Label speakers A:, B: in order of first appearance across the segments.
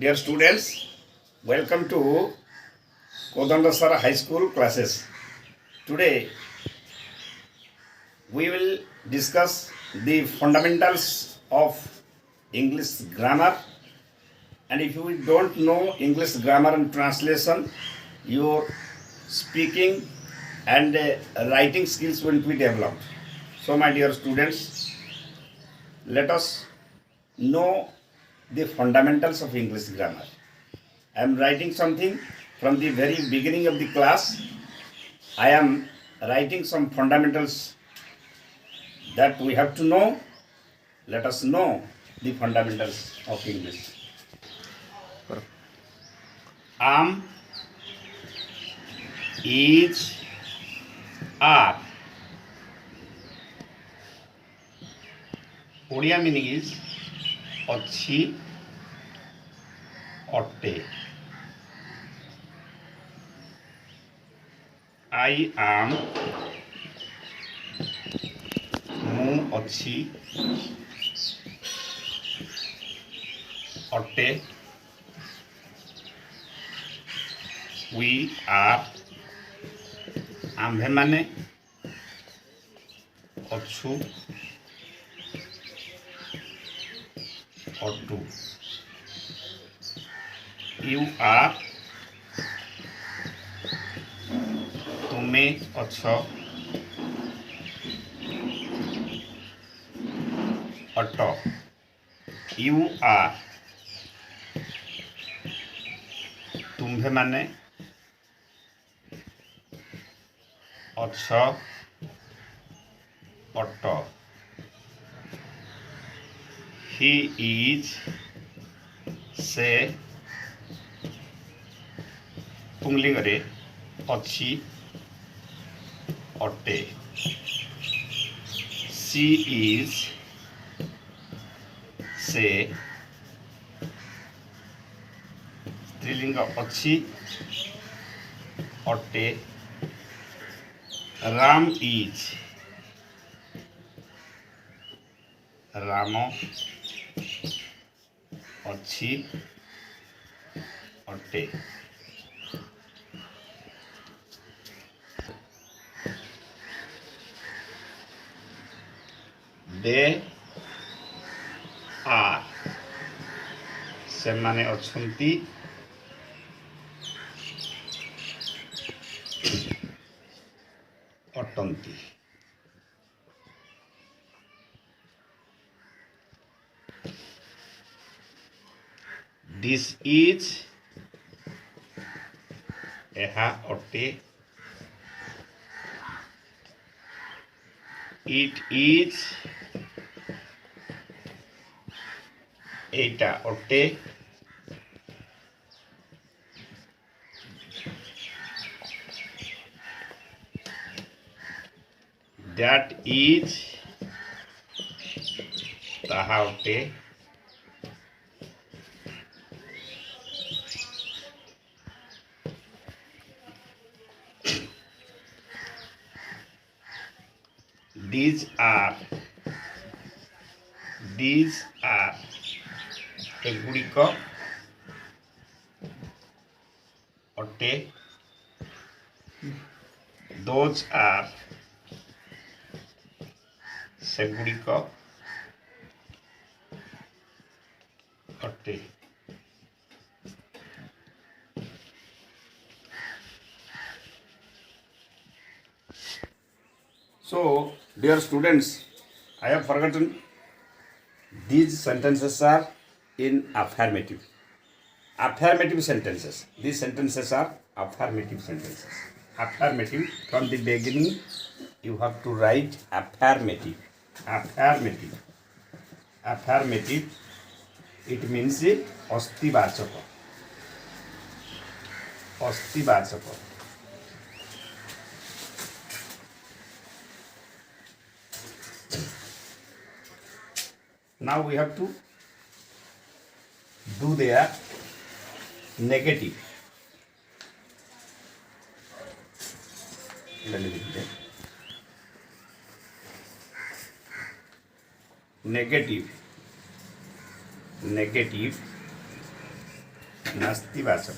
A: Dear students, welcome to Kodandasara High School classes. Today we will discuss the fundamentals of English grammar, and if you don't know English grammar and translation, your speaking and writing skills will be developed. So my dear students, let us know the fundamentals of English grammar. I am writing something from the very beginning of the class. I am writing some fundamentals that we have to know. Let us know the fundamentals of English. Am, is, are. Odia meaning is ଅଛି, ଅଟେ. I am, ମୁଁ ଅଛି, ଅଟେ. We are, ଆମ୍ଭେମାନେ ଅଛୁ, ଅଟୁ. You are, ତୁମେ ଅଛ, ଅଟ. You are, ତୁମ୍ଭେମାନେ ଅଛ, ଅଟ. He is, ସେ ପୁଂଲିଙ୍ଗରେ ଅଛି, ଅଟେ. She is, ସେ ସ୍ତ୍ରୀଲିଙ୍ଗ ଅଛି, ଅଟେ. Ram is, ରାମ ଅଛି, ଅଟେ. They are, ସେମାନେ ଅଛନ୍ତି, ଅଟନ୍ତି. This is, ଏହା ଅଟେ. It is, ଏଇଟା ଅଟେ. That is, ତାହା ଅଟେ. These are, ଏଗୁଡ଼ିକ ଅଟେ. Those are, ସେଗୁଡ଼ିକ ଅଟେ. So, dear students, I have forgotten these sentences are in affirmative. Affirmative sentences. These sentences are affirmative sentences. Affirmative, from the beginning, you have to write affirmative. Affirmative. Affirmative, it means अस्तिवाचक. अस्तिवाचक. Now we have to do their negative. Negative. नास्ति वाचक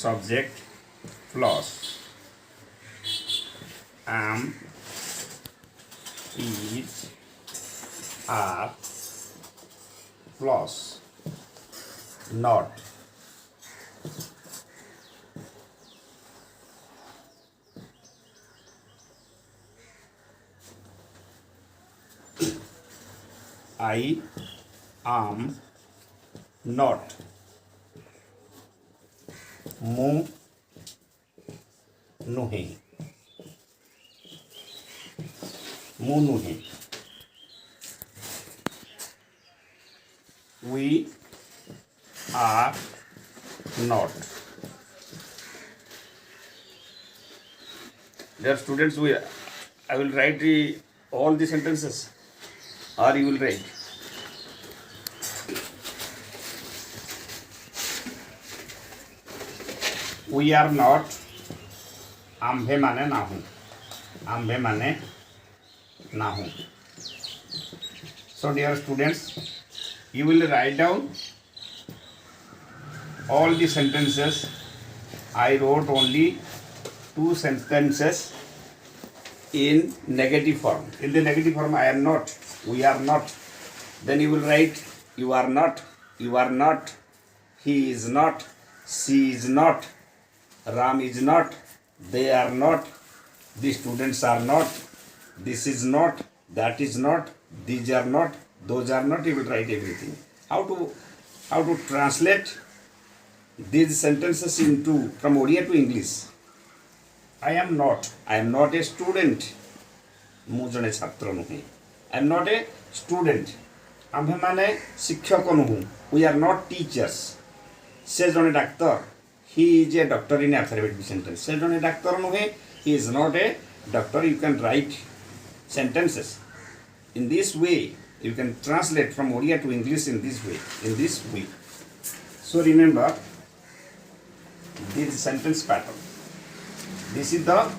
A: subject plus am, is, are plus not. I am not. ମୁଁ ନୁହେଁ ମୁଁ ନୁହେଁ we are not. Dear students, I will write all the sentences or you will write. We are not. आम्भे माने ना हूँ आम्भे माने ना हूँ. So dear students, you will write down all the sentences. I wrote only 2 sentences in negative form. In the negative form, I am not, we are not. Then you will write you are not, he is not, she is not, Ram is not, they are not, the students are not, this is not, that is not, these are not, those are not. You will write everything. How to translate these sentences into from Odia to English? I am not a student. ମୁଁ ଜଣେ ଛାତ୍ର ନୁହେଁ. I am not a student. ଆମ୍ଭେମାନେ ଶିକ୍ଷକ ନୁହଁ. We are not teachers. ସେ ଜଣେ ଡାକ୍ତର. He is a doctor in affirmative sentence. ସେ ଜଣେ ଡାକ୍ତର ନୁହେଁ. He is not a doctor. You can write sentences in this way. You can translate from Odia to English in this way. So remember this sentence pattern. This is the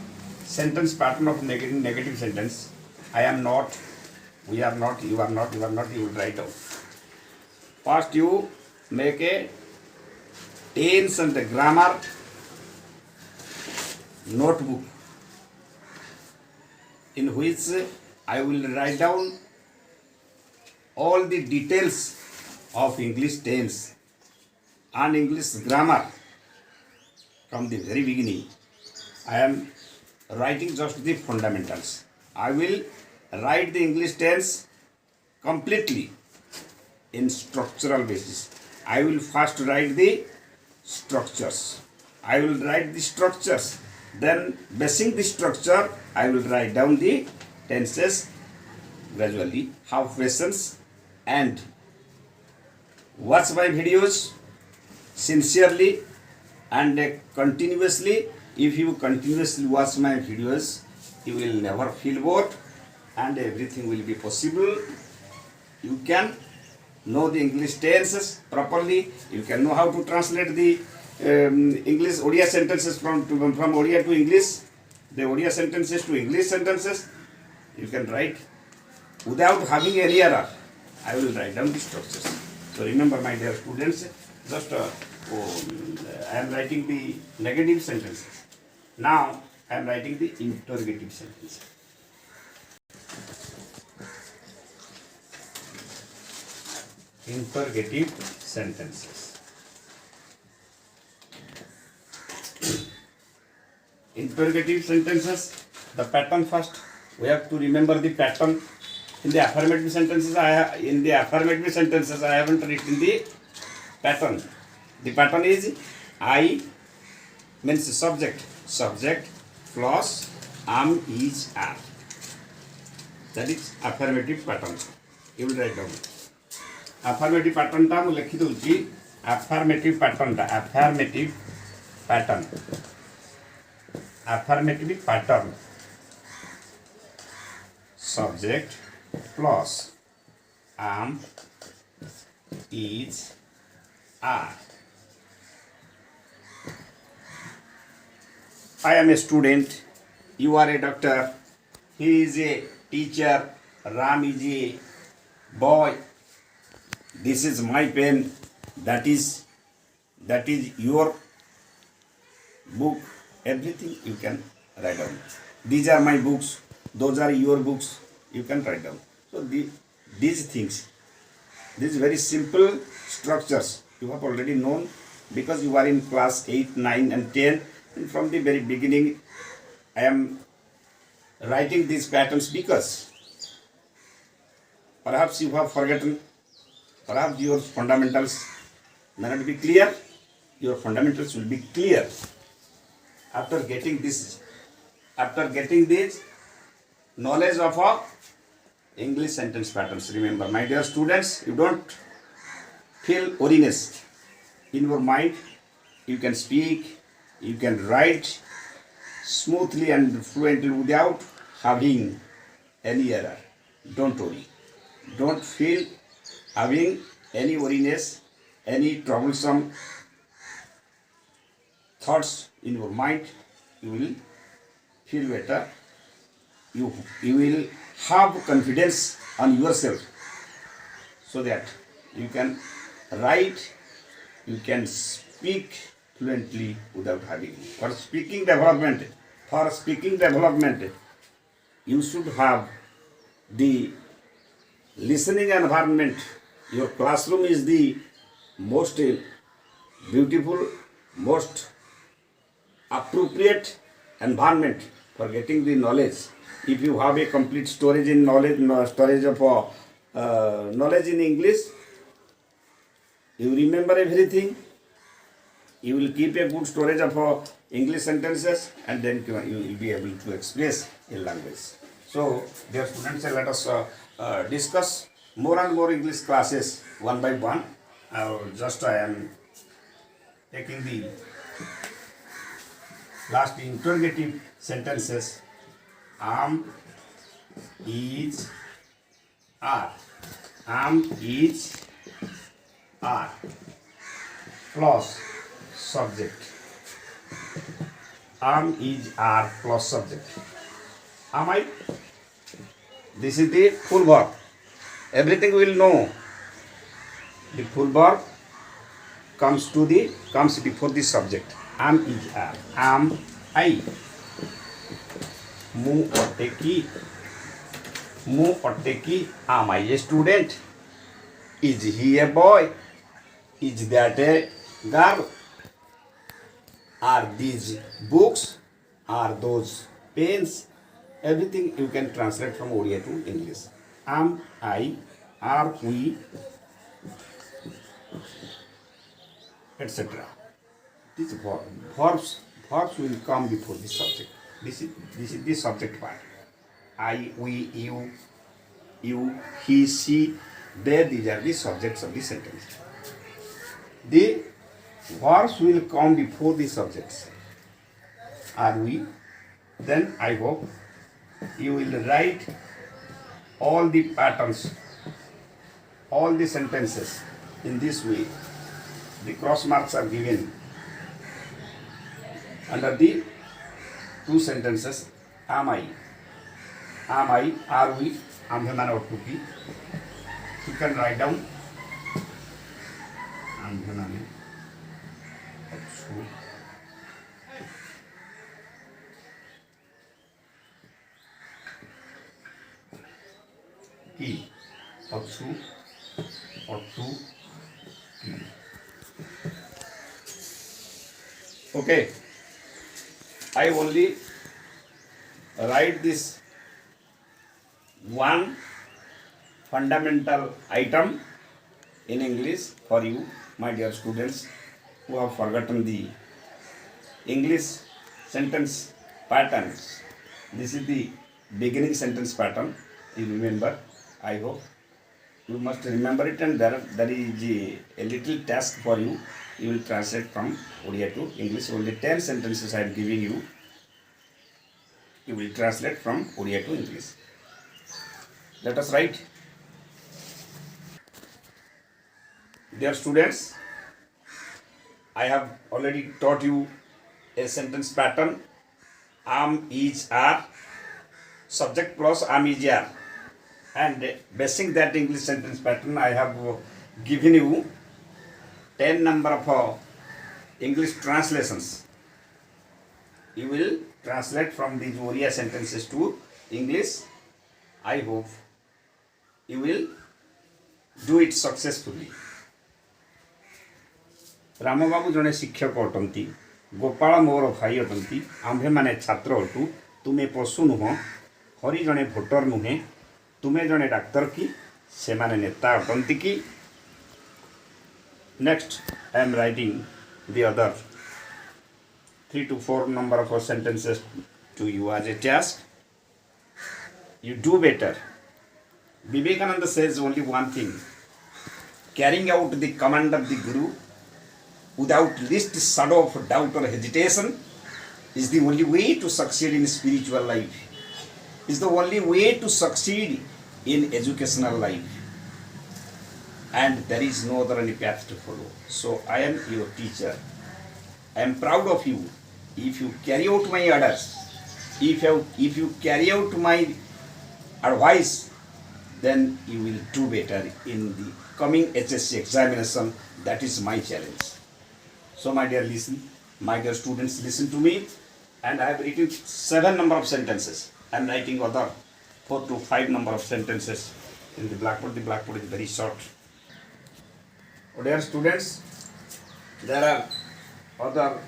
A: sentence pattern of negative sentence. I am not, we are not, you are not, you will write down. First you make a tense and the grammar notebook in which I will write down all the details of English tense and English grammar from the very beginning. I am writing just the fundamentals. I will write the English tense completely in structural basis. I will first write the structures. I will write the structures. Then basing the structure, I will write down the tenses gradually. Have patience and watch my videos sincerely and continuously. If you continuously watch my videos, you will never feel bored and everything will be possible. You can know the English tenses properly. You can know how to translate the English Odia sentences from Odia to English, the Odia sentences to English sentences. You can write without having any error. I will write down the structures. So remember, my dear students, just I am writing the negative sentences. Now I am writing the interrogative sentences. Interrogative sentences. Interrogative sentences, the pattern first. We have to remember the pattern. In the affirmative sentences, I haven't written the pattern. The pattern is I means subject plus am, is, are. That is affirmative pattern. You will write down. Affirmative pattern ta mu likhi dଉଛି. Affirmative pattern. Subject plus am, is, are. I am a student, you are a doctor, he is a teacher, Ram is a boy, this is my pen, that is your book, everything you can write down. These are my books, those are your books, you can write down. So these things, these very simple structures you have already known because you are in class 8, 9 and 10, and from the very beginning I am writing these patterns because perhaps you have forgotten, perhaps your fundamentals may not be clear, your fundamentals will be clear after getting this knowledge of a English sentence patterns. Remember, my dear students, you don't feel weariness in your mind. You can speak, you can write smoothly and fluently without having any error. Don't worry. Don't feel having any weariness, any troublesome thoughts in your mind. You will feel better. You will have confidence on yourself so that you can write, you can speak fluently without having. For speaking development, you should have the listening environment. Your classroom is the most beautiful, most appropriate environment for getting the knowledge. If you have a complete storage in knowledge, storage of knowledge in English, you remember everything. You will keep a good storage of English sentences, and then you will be able to express in language. So, dear students, let us discuss more and more English classes one by one. I am taking the last interrogative sentences. Am, is, are. Am, is, are. Plus subject. Am, is, are plus subject. Am I? This is the full verb. Everything we will know. The full verb comes before the subject. Am, is, are. Am I? Mu otteki. Am I a student? Is he a boy? Is that a girl? Are these books? Are those pens? Everything you can translate from Odia to English. Am I? Are we? Etc. These verbs will come before the subject. This is the subject part. I, we, you, he, she. These are the subjects of the sentence. The verbs will come before the subjects. Are we? Then I hope you will write all the patterns, all the sentences in this way. The cross marks are given under the two sentences. Am I? Are we? Ambhanan Ottuki. You can write down Ambhanan Ottu. Ki. Ottu. Ki. Okay. I only write this one fundamental item in English for you, my dear students, who have forgotten the English sentence patterns. This is the beginning sentence pattern. You remember, I hope. You must remember it, and there is a little task for you. You will translate from Odia to English. Only 10 sentences I am giving you. You will translate from Odia to English. Let us write. Dear students, I have already taught you a sentence pattern am, is, are, subject plus am, is, are. And basing that English sentence pattern, I have given you 10 number of English translations. You will translate from these Oriya sentences to English. I hope you will do it successfully. Rambabu जड़े शिक्षक अटंती, गोपाल मोर भाई अटंती, आम्भे माने छात्र ado, तुम्हें पशु नुह, हरि जड़े voter नुहे, तुम्हें जड़े डाक्तर की, से माने नेता अटंती की. Next, I am writing the other 3 to 4 number of sentences to you as a task. You do better. Vivekananda says only one thing: carrying out the command of the Guru without least shadow of doubt or hesitation is the only way to succeed in spiritual life, is the only way to succeed in educational life, and there is no other any path to follow. So I am your teacher. I am proud of you if you carry out my orders, if you carry out my advice, then you will do better in the coming HSC examination. That is my challenge. So my dear students, listen to me. And I have written 7 number of sentences. I am writing other 4 to 5 number of sentences in the blackboard. The blackboard is very short. Oh, dear students, there are other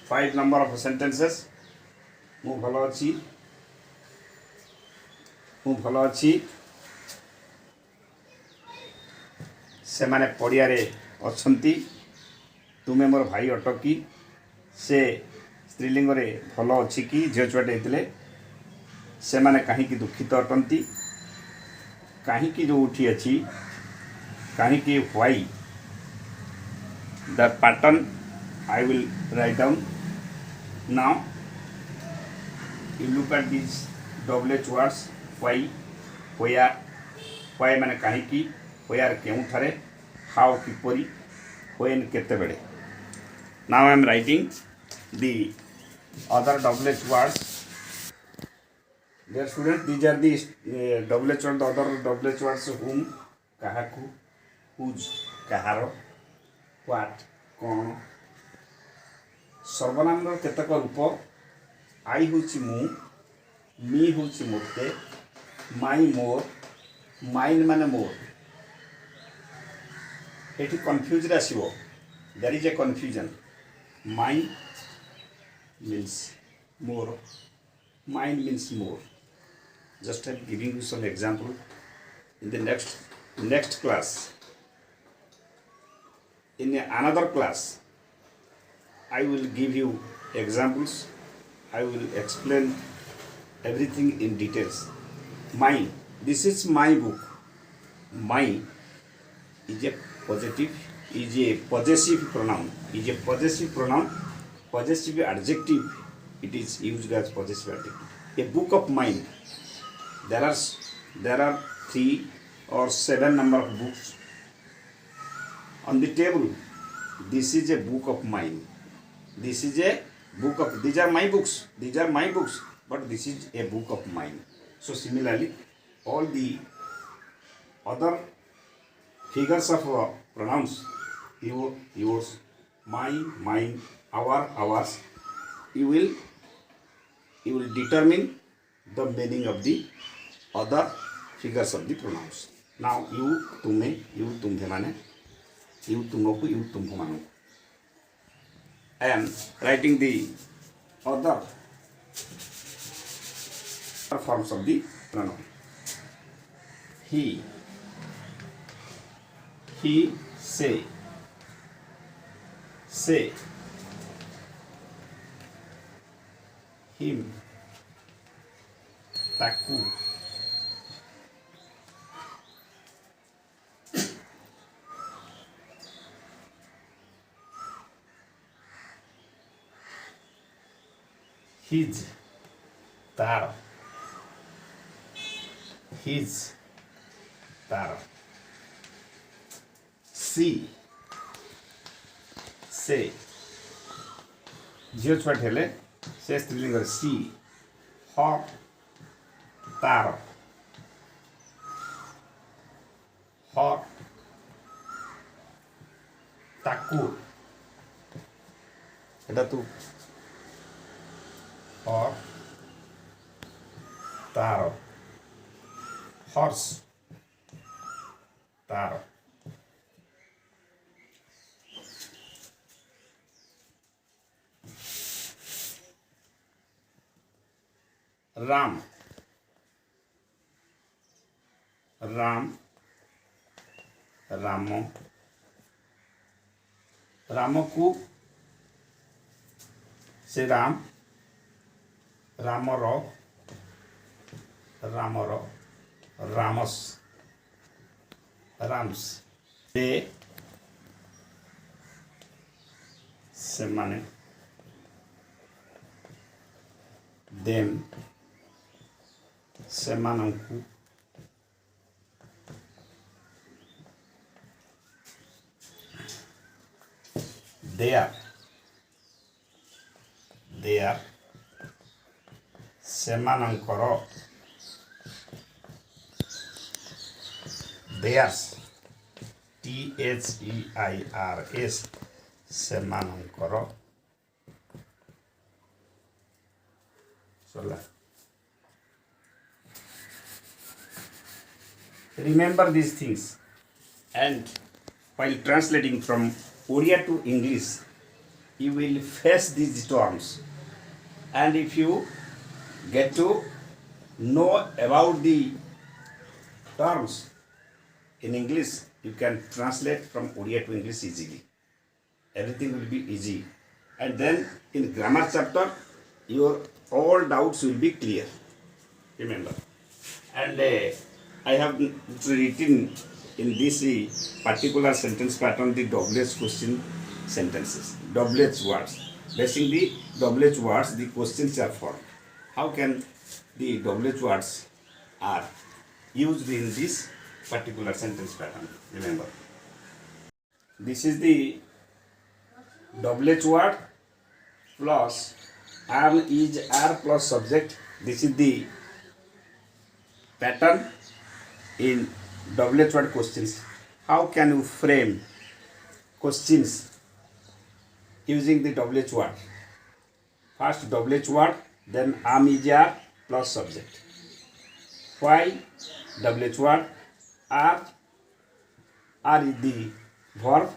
A: 5 number of sentences. ମୁଁ ଭଲ ଅଛି ସେମାନେ ପଡ଼ିଆରେ ଅଛନ୍ତି, ତୁମେ ମୋର ଭାଇ ଅଟ କି, ସେ ସ୍ତ୍ରୀଲିଙ୍ଗରେ ଭଲ ଅଛି କି, ଝିଅ ଛୁଆଟେ ହେଇଥିଲେ, ସେମାନେ କାହିଁକି ଦୁଃଖିତ ଅଟନ୍ତି, କାହିଁକି ଯେଉଁଠି ଅଛି, କାହିଁକି, why. The pattern I will write down. Now you look at these WH words: why, where, why माने काहींकी, where केउठारे, how किपरि, when केतेबेले. Now I am writing the other WH words. Dear students, these are the WH words, the other WH words: whom, काहाकु, whose, काहारो, what, कौन. सर्वनाम केतक रूप: आई होची मु, मी होची मोते, माई मोर, mine माने more. एठी confuse आसीबो. There is a confusion. Mine means more, mine means more. Just I'm giving you some example. In the next class, in another class, I will give you examples. I will explain everything in details. Mine, this is my book. Mine is a possessive pronoun. Is a possessive pronoun. Possessive adjective. It is used as possessive adjective. A book of mine. There are 3 or 7 number of books on the table. This is a book of mine. This is a book of, these are my books, but this is a book of mine. So similarly, all the other figures of pronouns, yours, mine, mine, our, ours, you will determine the meaning of the other figures of the pronouns. Now you, तुमे, you, तुम्हे माने, you, तुमको, you, तुम्हो मानो. I am writing the other forms of the pronoun. He, say, him, taku, his, तार, his, तार, she, से, झील छुआ हेले ସେ ସ୍ତ୍ରୀଲିଙ୍ଗରେ ସି ହ ତାର ହ ତାକୁ এটা ତୁ ହ ତାର ହର୍ସ ତାର राम राम राम राम को से राम रामर रामर रामस राम्स से माने देम ସେମାନଙ୍କୁ ଦେୟାର ସେମାନଙ୍କର ଦେୟାର୍ସ THEIRS ସେମାନଙ୍କର ସରିଲା। Remember these things, and while translating from Oriya to English, you will face these terms, and if you get to know about the terms in English, you can translate from Oriya to English easily. Everything will be easy, and then in grammar chapter your all doubts will be clear. Remember, and I have written in this particular sentence pattern the WH question sentences, WH words. Basically, WH words, the questions are formed. How can the WH words are used in this particular sentence pattern? Remember, this is the WH word plus am, is, are plus subject. This is the pattern in WH word questions. How can you frame questions using the WH word? First WH word, then am, is, are plus subject. Why WH word? Are is the verb,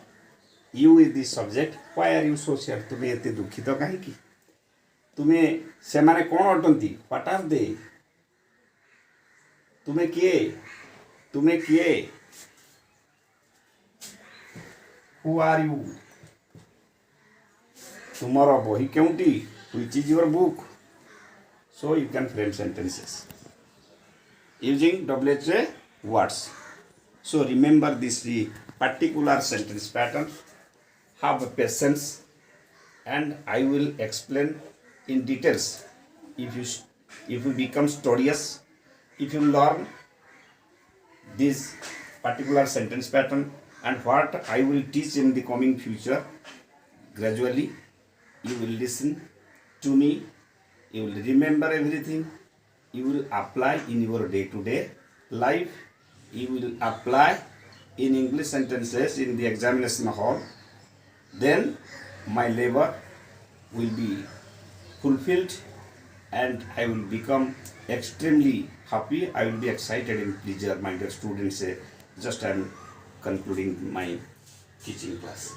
A: you is the subject. Why are you so sad? तुम्हें एते दुखित काहेकि? तुम्हें सेमाने कौन अटंती? What are they? तुम्हें किए Who are you? तुम्हारा बही Kyonti? Which is your book? So you can frame sentences using WH words. So remember this particular sentence pattern. Have patience, and I will explain in details. If you become studious, if you learn this particular sentence pattern and what I will teach in the coming future, gradually you will listen to me, you will remember everything, you will apply in your day-to-day life, you will apply in English sentences in the examination hall. Then my labor will be fulfilled and I will become extremely happy. I will be excited and pleasure, my dear students. Just I am concluding my teaching class.